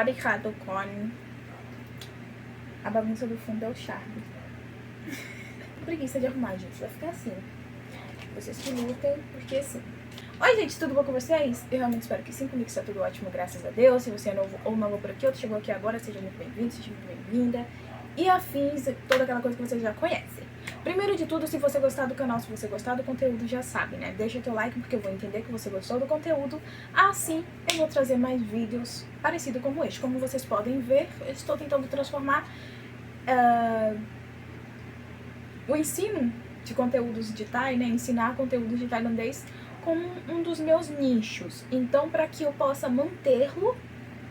Sawadee com a bagunça do fundo é o charme. Preguiça de arrumar, gente. Vai ficar assim. Vocês que lutem, porque assim. Oi, gente, tudo bom com vocês? Eu realmente espero que sim, comigo está tudo ótimo, graças a Deus. Se você é novo ou nova por aqui, ou chegou aqui agora, seja muito bem-vindo, seja muito bem-vinda. E afins, toda aquela coisa que vocês já conhecem. Primeiro de tudo, se você gostar do canal, se você gostar do conteúdo, já sabe, né? Deixa teu like, porque eu vou entender que você gostou do conteúdo. Assim, eu vou trazer mais vídeos parecidos como este. Como vocês podem ver, eu estou tentando transformar o ensino de conteúdos digitais, né? Ensinar conteúdos de tailandês como um dos meus nichos. Então, para que eu possa mantê-lo,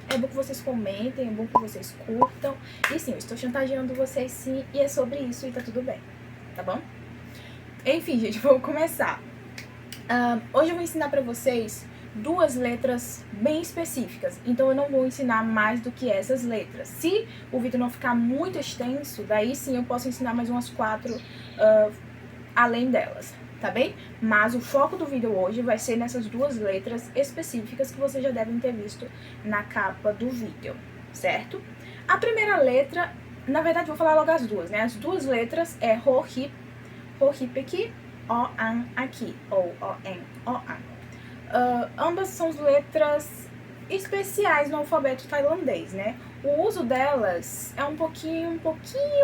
é bom que vocês comentem, é bom que vocês curtam. E sim, eu estou chantageando vocês sim, e é sobre isso e tá tudo bem, tá bom? Enfim, gente, vamos começar. Hoje eu vou ensinar pra vocês duas letras bem específicas. Então eu não vou ensinar mais do que essas letras. Se o vídeo não ficar muito extenso, daí sim eu posso ensinar mais umas 4 além delas, tá bem? Mas o foco do vídeo hoje vai ser nessas duas letras específicas que vocês já devem ter visto na capa do vídeo, certo? A primeira letra, na verdade vou falar logo as duas, né? As duas letras é Ho-Hip aqui, O-An aqui, ou O-En, O-An. Ambas são letras especiais no alfabeto tailandês, né? O uso delas é um pouquinho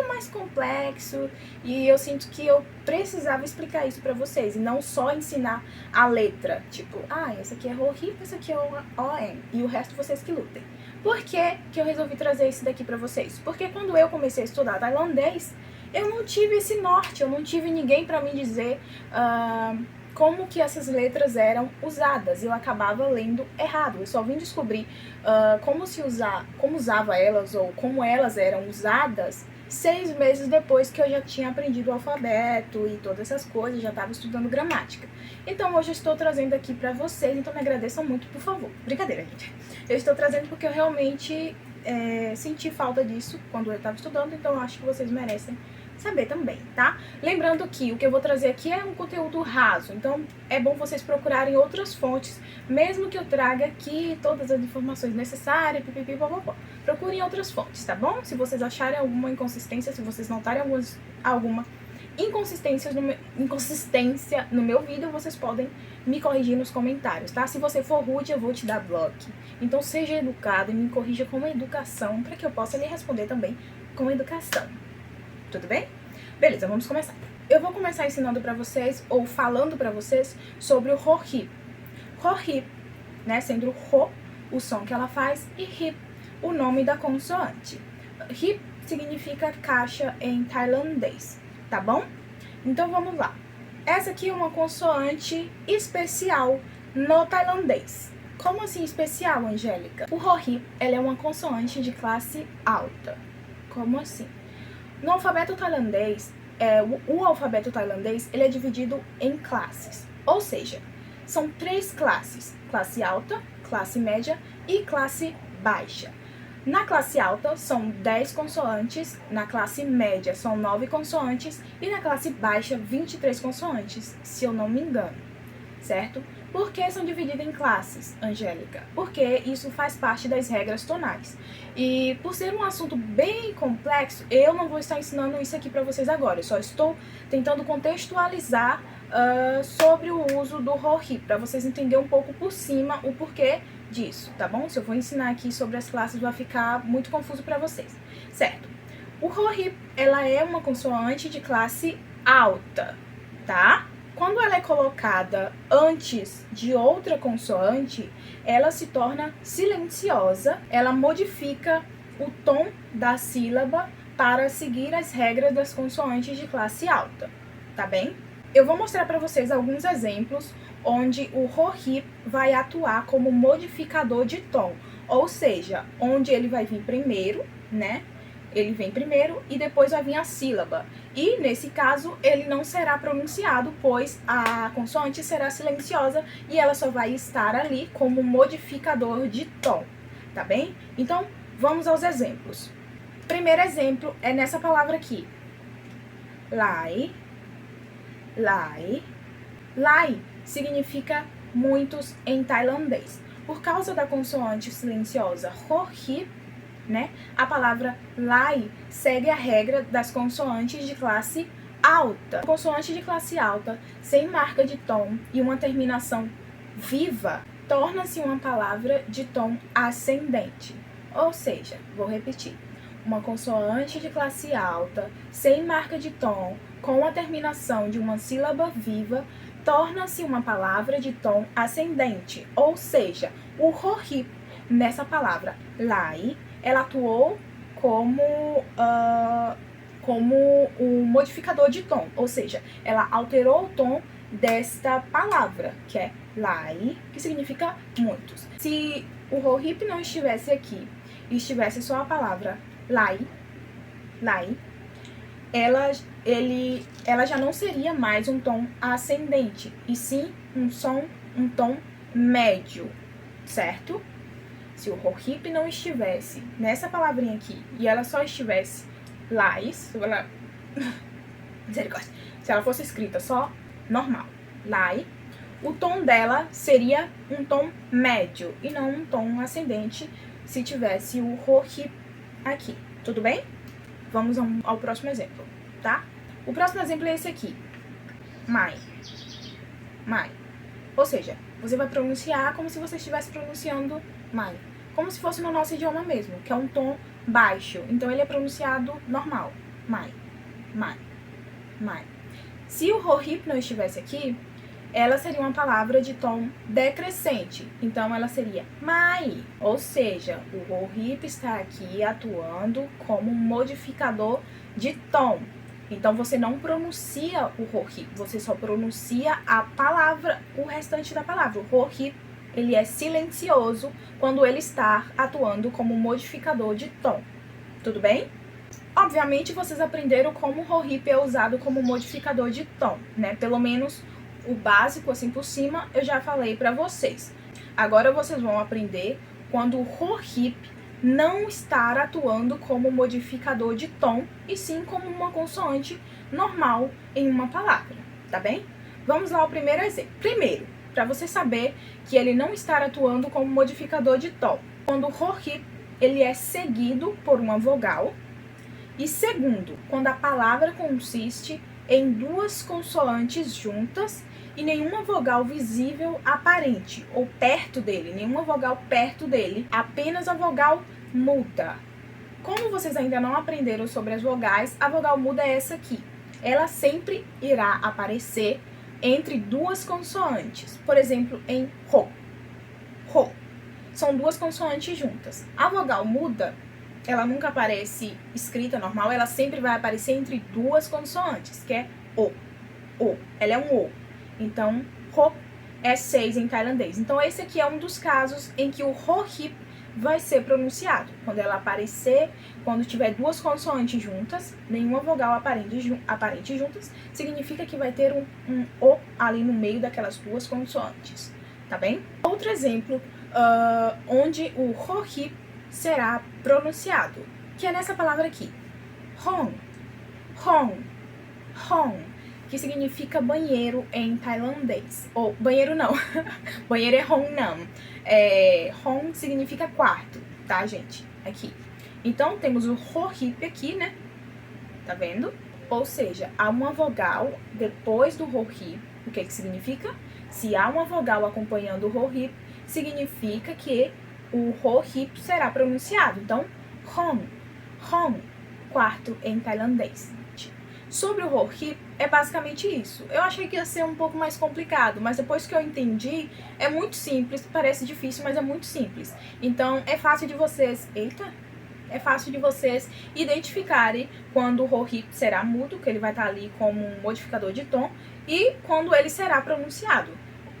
mais complexo e eu sinto que eu precisava explicar isso pra vocês e não só ensinar a letra, tipo, essa aqui é Ho-Hip, essa aqui é O-En e o resto vocês que lutem. Por que que eu resolvi trazer isso daqui pra vocês? Porque quando eu comecei a estudar tailandês, eu não tive esse norte, eu não tive ninguém pra me dizer como que essas letras eram usadas. Eu acabava lendo errado. Eu só vim descobrir como usava elas ou como elas eram usadas 6 meses depois que eu já tinha aprendido o alfabeto e todas essas coisas, já estava estudando gramática. Então hoje eu estou trazendo aqui pra vocês, então me agradeçam muito, por favor. Brincadeira, gente. Eu estou trazendo porque eu realmente senti falta disso quando eu estava estudando, então eu acho que vocês merecem saber também, tá? Lembrando que o que eu vou trazer aqui é um conteúdo raso, então é bom vocês procurarem outras fontes, mesmo que eu traga aqui todas as informações necessárias, pipipipopopó. Procurem outras fontes, tá bom? Se vocês acharem alguma inconsistência, se vocês notarem alguma inconsistência no meu vídeo, vocês podem me corrigir nos comentários, tá? Se você for rude, eu vou te dar bloco. Então seja educado e me corrija com educação, para que eu possa lhe responder também com educação. Tudo bem? Beleza, vamos começar. Eu vou começar ensinando pra vocês, ou falando pra vocês, sobre o Ho-Hip. Ho-Hip, né, sendo Ho, o som que ela faz, e Hip, o nome da consoante. Hip significa caixa em tailandês, tá bom? Então vamos lá. Essa aqui é uma consoante especial no tailandês. Como assim especial, Angélica? O Ho-Hip, ela é uma consoante de classe alta. Como assim? No alfabeto tailandês, o alfabeto tailandês ele é dividido em classes, ou seja, são 3 classes: classe alta, classe média e classe baixa. Na classe alta são 10 consoantes, na classe média são 9 consoantes e na classe baixa 23 consoantes, se eu não me engano, certo? Por que são divididas em classes, Angélica? Porque isso faz parte das regras tonais. E por ser um assunto bem complexo, eu não vou estar ensinando isso aqui pra vocês agora. Eu só estou tentando contextualizar sobre o uso do Ho-Hip, pra vocês entenderem um pouco por cima o porquê disso, tá bom? Se eu vou ensinar aqui sobre as classes, vai ficar muito confuso pra vocês, certo? O Ho-Hip, ela é uma consoante de classe alta, tá? Quando ela é colocada antes de outra consoante, ela se torna silenciosa, ela modifica o tom da sílaba para seguir as regras das consoantes de classe alta, tá bem? Eu vou mostrar para vocês alguns exemplos onde o Ho-Hip vai atuar como modificador de tom, ou seja, onde ele vai vir primeiro, né? Ele vem primeiro e depois vai vir a sílaba. E, nesse caso, ele não será pronunciado, pois a consoante será silenciosa e ela só vai estar ali como modificador de tom, tá bem? Então, vamos aos exemplos. Primeiro exemplo é nessa palavra aqui. Lai. Lai. Lai significa muitos em tailandês. por causa da consoante silenciosa rohip, né, a palavra lai segue a regra das consoantes de classe alta. A consoante de classe alta, sem marca de tom e uma terminação viva, torna-se uma palavra de tom ascendente. Ou seja, vou repetir, uma consoante de classe alta, sem marca de tom, com a terminação de uma sílaba viva, torna-se uma palavra de tom ascendente. Ou seja, o rohip, nessa palavra lai, ela atuou como o modificador de tom, ou seja, ela alterou o tom desta palavra, que é lai, que significa muitos. Se o rohip não estivesse aqui e estivesse só a palavra lai, ela já não seria mais um tom ascendente, e sim um tom médio, certo? Se o rohip não estivesse nessa palavrinha aqui e ela só estivesse lais, se ela fosse escrita só normal, lai, o tom dela seria um tom médio e não um tom ascendente se tivesse o rohip aqui, tudo bem? Vamos ao próximo exemplo, tá? O próximo exemplo é esse aqui, mai. Ou seja, você vai pronunciar como se você estivesse pronunciando mai, como se fosse no nosso idioma mesmo, que é um tom baixo. Então, ele é pronunciado normal, mai. Se o rohip não estivesse aqui, ela seria uma palavra de tom decrescente. Então, ela seria mai. Ou seja, o rohip está aqui atuando como um modificador de tom. Então, você não pronuncia o rohip, você só pronuncia a palavra, o restante da palavra. O rohip, ele é silencioso quando ele está atuando como modificador de tom. Tudo bem? Obviamente, vocês aprenderam como o rohip é usado como modificador de tom, né? Pelo menos o básico, assim, por cima, eu já falei pra vocês. Agora, vocês vão aprender quando o rohip não estar atuando como modificador de tom, e sim como uma consoante normal em uma palavra, tá bem? Vamos lá ao primeiro exemplo. Primeiro, para você saber que ele não está atuando como modificador de tom, quando o rohip ele é seguido por uma vogal, e segundo, quando a palavra consiste em duas consoantes juntas e nenhuma vogal visível aparente ou perto dele, nenhuma vogal perto dele, apenas a vogal muda. Como vocês ainda não aprenderam sobre as vogais, a vogal muda é essa aqui. Ela sempre irá aparecer entre duas consoantes. Por exemplo, em ro. São duas consoantes juntas. A vogal muda, ela nunca aparece escrita normal, ela sempre vai aparecer entre duas consoantes, que é o. Ela é um o. Então, ro é 6 em tailandês. Então, esse aqui é um dos casos em que o rohip vai ser pronunciado. Quando ela aparecer, quando tiver duas consoantes juntas, nenhuma vogal aparente juntas, significa que vai ter um o ali no meio daquelas duas consoantes, tá bem? Outro exemplo, onde o rohip será pronunciado, que é nessa palavra aqui, hong, que significa banheiro em tailandês. Ou banheiro não, banheiro é hong nam. Hong significa quarto, tá, gente? Aqui. Então, temos o rohip aqui, né? Tá vendo? Ou seja, há uma vogal depois do rohip. O que significa? Se há uma vogal acompanhando o rohip, significa que o rohip será pronunciado. Então, hong, quarto em tailandês. Sobre o rohip, é basicamente isso. Eu achei que ia ser um pouco mais complicado, mas depois que eu entendi, é muito simples. Parece difícil, mas é muito simples. Então, é fácil de vocês identificarem quando o rohip será mudo, que ele vai estar ali como um modificador de tom, e quando ele será pronunciado,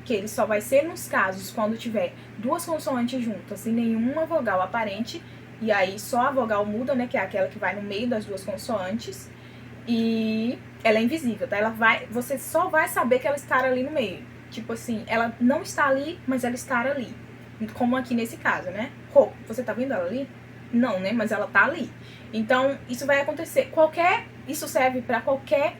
que ele só vai ser nos casos quando tiver duas consoantes juntas e nenhuma vogal aparente, e aí só a vogal muda, né, que é aquela que vai no meio das duas consoantes, e ela é invisível, tá? Você só vai saber que ela está ali no meio. Tipo assim, ela não está ali, mas ela está ali. Como aqui nesse caso, né? Você tá vendo ela ali? Não, né? Mas ela tá ali. Então, isso vai acontecer. Isso serve para qualquer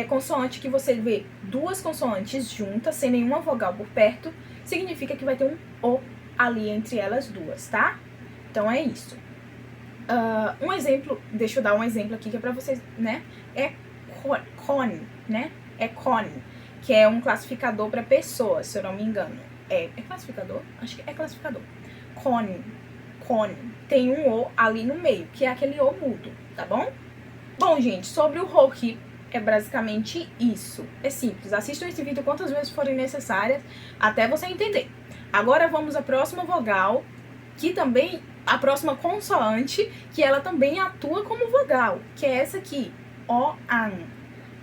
consoante que você vê duas consoantes juntas, sem nenhuma vogal por perto, significa que vai ter um O ali entre elas duas, tá? Então é isso. Um exemplo, deixa eu dar um exemplo aqui que é pra vocês, né? É con, né? É con, que é um classificador para pessoas, se eu não me engano. É classificador? Acho que é classificador. Con. Tem um O ali no meio, que é aquele O mudo, tá bom? Bom, gente, sobre o Roki, é basicamente isso. É simples. Assistam esse vídeo quantas vezes forem necessárias até você entender. Agora vamos à próxima vogal, que também, a próxima consoante, que ela também atua como vogal, que é essa aqui, O-an.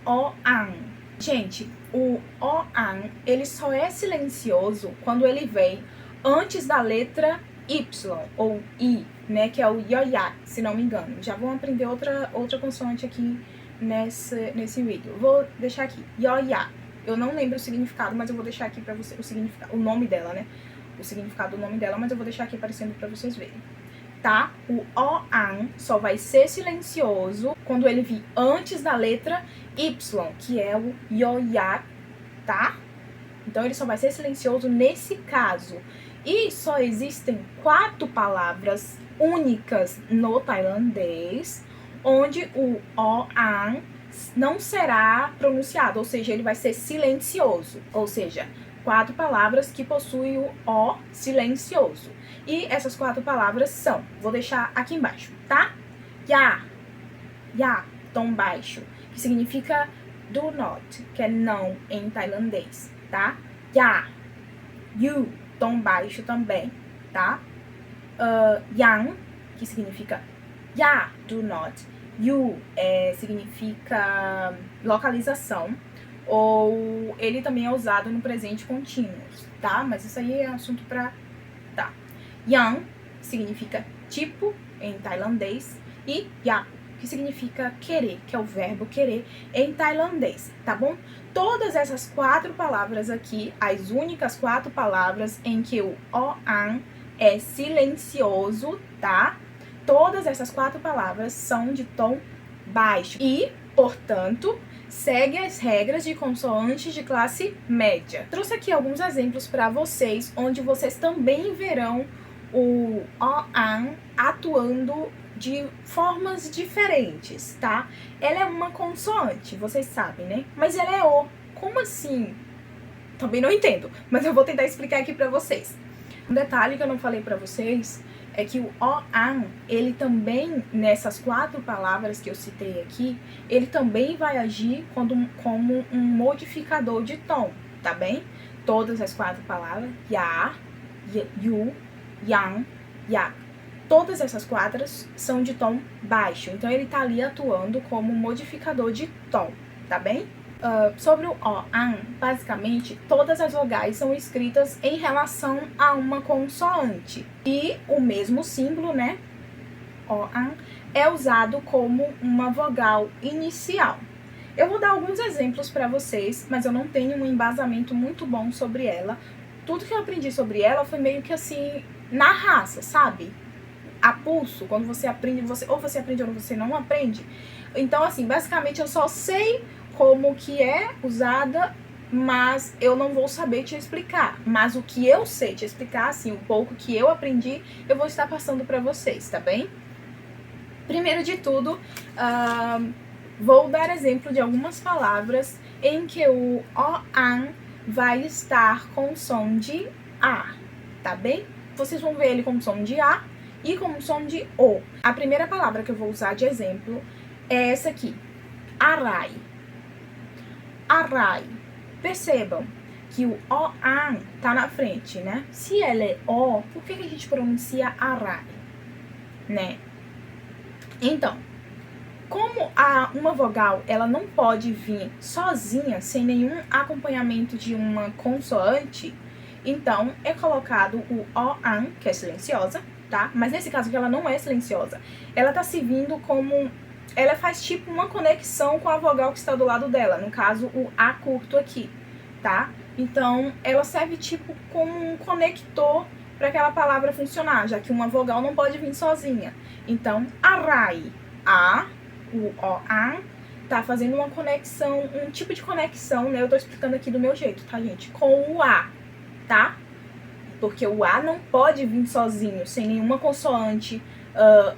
O-an. Gente, o O-an, ele só é silencioso quando ele vem antes da letra Y, ou I, né, que é o Yoya, se não me engano. Já vamos aprender outra consoante aqui nesse vídeo. Vou deixar aqui, Yoya. Eu não lembro o significado, mas eu vou deixar aqui pra você o nome dela, né? O significado do nome dela, mas eu vou deixar aqui aparecendo pra vocês verem. Tá? O O-an só vai ser silencioso quando ele vir antes da letra Y, que é o Yoya, tá? Então ele só vai ser silencioso nesse caso. E só existem 4 palavras únicas no tailandês onde o O-an não será pronunciado, ou seja, ele vai ser silencioso. Ou seja, 4 palavras que possuem o O silencioso. E essas 4 palavras são, vou deixar aqui embaixo, tá? Ya, tom baixo, que significa do not, que é não em tailandês, tá? Ya, you, tom baixo também, tá? Yang, que significa ya, do not. You significa localização, ou ele também é usado no presente contínuo, tá? Mas isso aí é assunto pra... Tá. Yang significa tipo em tailandês e ya, que significa querer, que é o verbo querer em tailandês, tá bom? Todas essas 4 palavras aqui, as únicas 4 palavras em que o O-an é silencioso, tá? Todas essas 4 palavras são de tom baixo e, portanto, segue as regras de consoantes de classe média. Trouxe aqui alguns exemplos para vocês, onde vocês também verão o O-an atuando de formas diferentes, tá? Ela é uma consoante, vocês sabem, né? Mas ela é O. Como assim? Também não entendo, mas eu vou tentar explicar aqui pra vocês. Um detalhe que eu não falei pra vocês é que o O-an, ele também, nessas 4 palavras que eu citei aqui, ele também vai agir como um modificador de tom, tá bem? Todas as 4 palavras, ya, you, yang, yak. Todas essas 4 são de tom baixo, então ele tá ali atuando como modificador de tom, tá bem? Sobre o O-an, basicamente, todas as vogais são escritas em relação a uma consoante. E o mesmo símbolo, né, O-an, é usado como uma vogal inicial. Eu vou dar alguns exemplos para vocês, mas eu não tenho um embasamento muito bom sobre ela. Tudo que eu aprendi sobre ela foi meio que assim, na raça, sabe? A pulso, quando você aprende, ou você aprende ou você não aprende. Então, assim, basicamente eu só sei como que é usada, mas eu não vou saber te explicar. Mas o que eu sei te explicar, assim, o pouco que eu aprendi, eu vou estar passando pra vocês, tá bem? Primeiro de tudo, vou dar exemplo de algumas palavras em que o O-an vai estar com som de A, tá bem? Vocês vão ver ele com som de A e com som de O. A primeira palavra que eu vou usar de exemplo é essa aqui, arai. Arai. Percebam que o O-an tá na frente, né? Se ela é O, por que a gente pronuncia arai, né? Então, como uma vogal, ela não pode vir sozinha, sem nenhum acompanhamento de uma consoante, então é colocado o O-an, que é silenciosa, tá? Mas nesse caso que ela não é silenciosa, ela tá servindo como... Ela faz tipo uma conexão com a vogal que está do lado dela, no caso o A curto aqui, tá? Então ela serve tipo como um conector para aquela palavra funcionar, já que uma vogal não pode vir sozinha. Então, arai, A, o O-an, tá fazendo uma conexão, um tipo de conexão, né? Eu tô explicando aqui do meu jeito, tá, gente? Com o A, tá? porque o A não pode vir sozinho, sem nenhuma consoante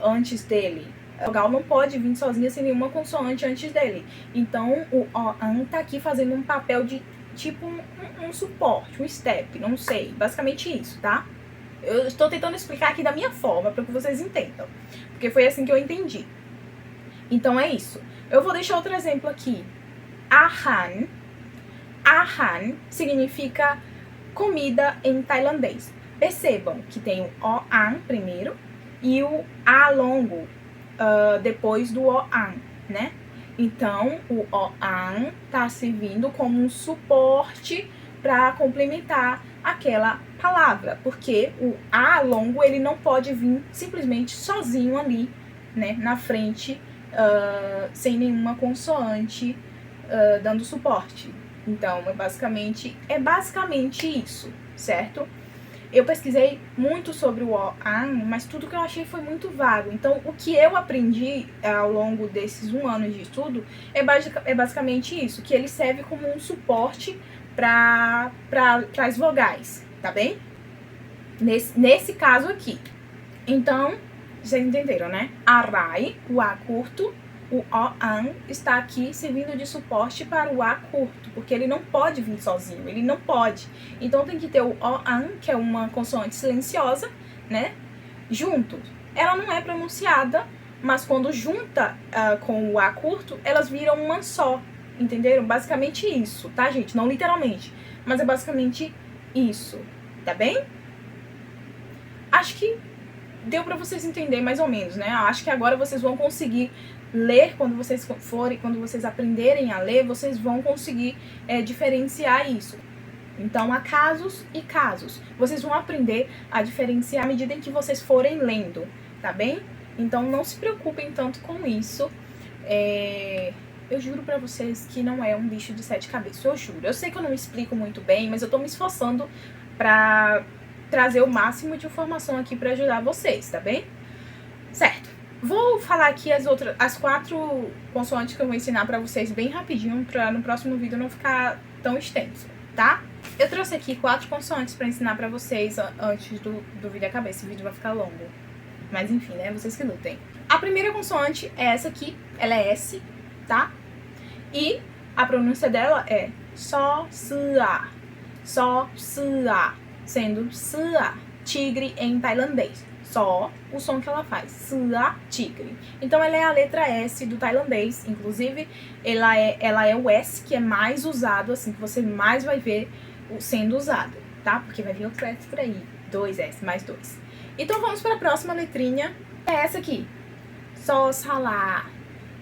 antes dele. A vogal não pode vir sozinha sem nenhuma consoante antes dele. Então, o O-an tá aqui fazendo um papel de tipo um suporte, um step, não sei. Basicamente isso, tá? Eu estou tentando explicar aqui da minha forma, para que vocês entendam. Porque foi assim que eu entendi. Então, é isso. Eu vou deixar outro exemplo aqui. Ahan. Ahan significa comida em tailandês. Percebam que tem o O-an primeiro e o A longo depois do O-an, né? Então, o O-an tá servindo como um suporte para complementar aquela palavra, porque o A longo ele não pode vir simplesmente sozinho ali, né, na frente, sem nenhuma consoante dando suporte. Então, é basicamente isso, certo? Eu pesquisei muito sobre o O-an, mas tudo que eu achei foi muito vago. Então, o que eu aprendi ao longo desses 1 ano de estudo é basicamente isso, que ele serve como um suporte para as vogais, tá bem? Nesse caso aqui. Então, vocês entenderam, né? Arai, o A curto, o O-an está aqui servindo de suporte para o A curto, porque ele não pode vir sozinho, ele não pode. Então tem que ter o O-an, que é uma consoante silenciosa, né? Junto. Ela não é pronunciada, mas quando junta com o A curto, elas viram uma só, entenderam? Basicamente isso, tá, gente? Não literalmente, mas é basicamente isso, tá bem? Acho que deu pra vocês entenderem mais ou menos, né? Acho que agora vocês vão conseguir ler, quando vocês aprenderem a ler, vocês vão conseguir diferenciar isso. Então, há casos e casos. Vocês vão aprender a diferenciar à medida em que vocês forem lendo, tá bem? Então, não se preocupem tanto com isso. Eu juro pra vocês que não é um bicho de 7 cabeças, eu juro. Eu sei que eu não explico muito bem, mas eu tô me esforçando pra trazer o máximo de informação aqui pra ajudar vocês, tá bem? Certo. Vou falar aqui as 4 consoantes que eu vou ensinar pra vocês bem rapidinho, pra no próximo vídeo não ficar tão extenso, tá? Eu trouxe aqui 4 consoantes pra ensinar pra vocês antes do vídeo acabar. Esse vídeo vai ficar longo. Mas enfim, né? Vocês que lutem. A primeira consoante é essa aqui. Ela é S, tá? E a pronúncia dela é só, sa. Só, sa. Sendo sa, tigre em tailandês. Só o som que ela faz, sa, tigre. Então ela é a letra S do tailandês, inclusive ela é o S que é mais usado, assim, que você mais vai ver sendo usado, tá? Porque vai vir outro S por aí, 2 S, mais 2. Então vamos para a próxima letrinha, é essa aqui, só, salá.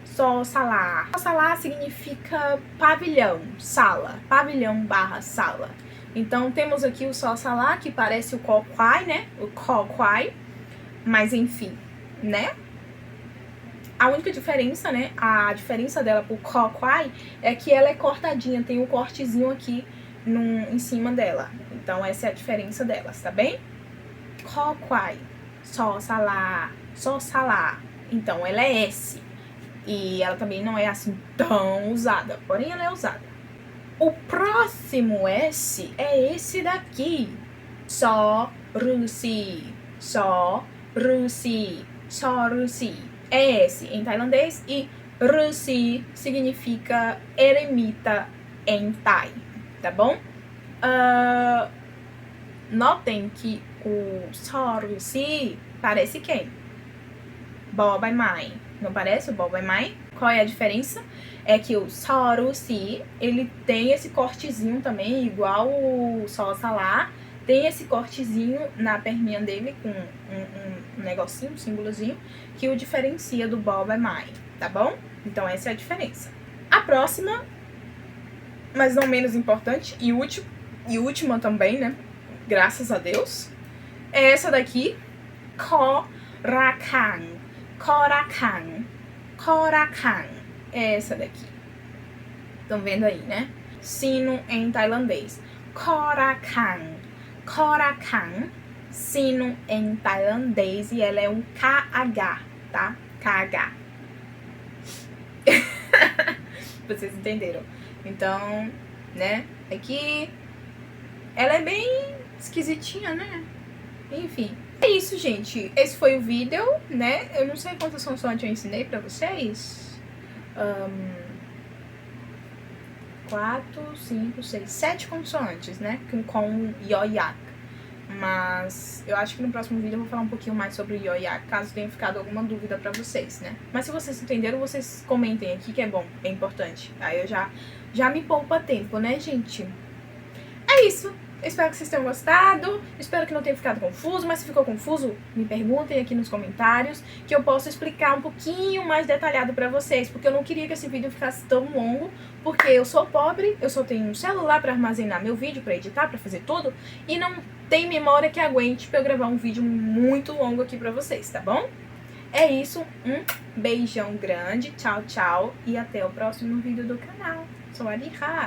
Só, salá. Só, salá significa pavilhão, sala, pavilhão / sala. Então temos aqui o só, salá, que parece o coquai, né? O coquai. Mas enfim, né? A única diferença, né? A diferença dela pro coquai é que ela é cortadinha, tem um cortezinho aqui em cima dela. Então essa é a diferença delas, tá bem? Coquai, só, salá, só, salá. Então ela é S. E ela também não é assim tão usada, porém ela é usada. O próximo S é esse daqui. Só, rusi, só, rusi, só, rusi. É esse em tailandês e rusi significa eremita em Thai, tá bom? Notem que o só, rusi parece quem? Bó Bai Mai. Não parece o Bó Bai Mai? Qual é a diferença? É que o só, rusi, ele tem esse cortezinho também, igual o só, salá. Tem esse cortezinho na perninha dele com um negocinho, um símbolozinho, que o diferencia do Bó Bai Mai, tá bom? Então essa é a diferença. A próxima, mas não menos importante, e última também, né? Graças a Deus, é essa daqui, Korakang. Korakang. Korakang. É essa daqui. Estão vendo aí, né? Sino em tailandês. Korakang. Korakang, sino em tailandês, e ela é um KH, tá? KH. Vocês entenderam? Então, né? Aqui, ela é bem esquisitinha, né? Enfim. É isso, gente. Esse foi o vídeo, né? Eu não sei quantas consoantes eu ensinei pra vocês. 4, 5, 6, 7 consoantes, né? Com ioiak. Mas eu acho que no próximo vídeo eu vou falar um pouquinho mais sobre o ioiak, caso tenha ficado alguma dúvida pra vocês, né? Mas se vocês entenderam, vocês comentem aqui que é bom, é importante. Aí eu já me poupa tempo, né, gente? É isso. Eu espero que vocês tenham gostado, espero que não tenha ficado confuso, mas se ficou confuso, me perguntem aqui nos comentários, que eu posso explicar um pouquinho mais detalhado pra vocês, porque eu não queria que esse vídeo ficasse tão longo, porque eu sou pobre, eu só tenho um celular pra armazenar meu vídeo, pra editar, pra fazer tudo, e não tem memória que aguente pra eu gravar um vídeo muito longo aqui pra vocês, tá bom? É isso, um beijão grande, tchau, tchau, e até o próximo vídeo do canal. Sou a Riha.